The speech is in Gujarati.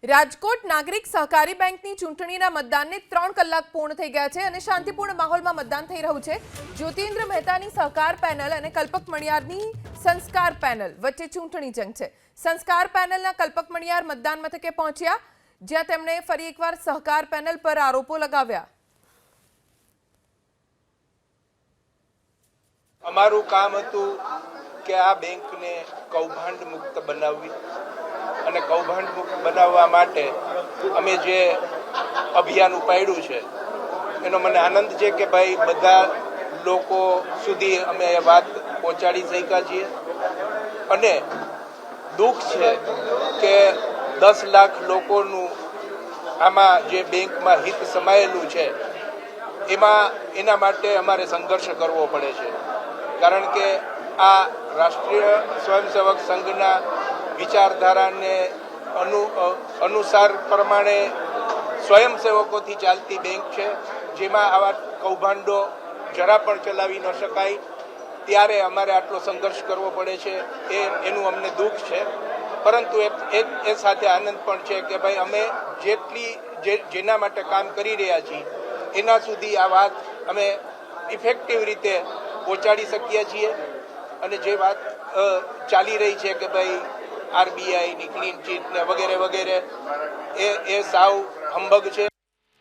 રાજકોટ નાગરિક સહકારી બેંકની ચૂંટણીના મતદાનને 3 કલાક પૂર્ણ થઈ ગયા છે અને શાંતિપૂર્ણ માહોલમાં મતદાન થઈ રહ્યું છે। જ્યોતિન્દ્ર મહેતાની સહકાર પેનલ અને કલ્પક મણિયારની સંસ્કાર પેનલ વચ્ચે ચૂંટણી જંગ છે। સંસ્કાર પેનલના કલ્પક મણિયાર મતદાન મથકે પહોંચ્યા, જ્યાં તેમણે ફરી એકવાર સહકાર પેનલ પર આરોપો લગાવ્યા। અમારું કામ હતું કે આ બેંકને કૌભાંડ મુક્ત બનાવવી અને કૌભાંડ મુક્ત બનાવવા માટે અમે જે અભિયાન ઉપાડ્યું છે એનો મને આનંદ છે કે ભાઈ બધા લોકો સુધી અમે એ વાત પહોંચાડી શક્યા છીએ અને દુઃખ છે કે 10 લાખ લોકોનું આમાં જે બેંકમાં હિત સમાયેલું છે એના માટે અમારે સંઘર્ષ કરવો પડે છે, કારણ કે આ રાષ્ટ્રીય સ્વયંસેવક સંઘના વિચારધારાને અનુસાર પ્રમાણે સ્વયંસેવકોથી ચાલતી બેંક છે, જેમાં આવા કૌભાંડો જરા પણ ચલાવી ન શકાય, ત્યારે અમારે આટલો સંઘર્ષ કરવો પડે છે। એનું અમને દુઃખ છે, પરંતુ એ સાથે આનંદ પણ છે કે ભાઈ અમે જેના માટે કામ કરી રહ્યા છીએ એના સુધી આ વાત અમે ઇફેક્ટિવ રીતે પહોંચાડી શકીએ છીએ। અને જે વાત ચાલી રહી છે કે ભાઈ આરબીઆઈની ક્લીન ચીટ ને વગેરે વગેરે એ સાવ હંબગ છે।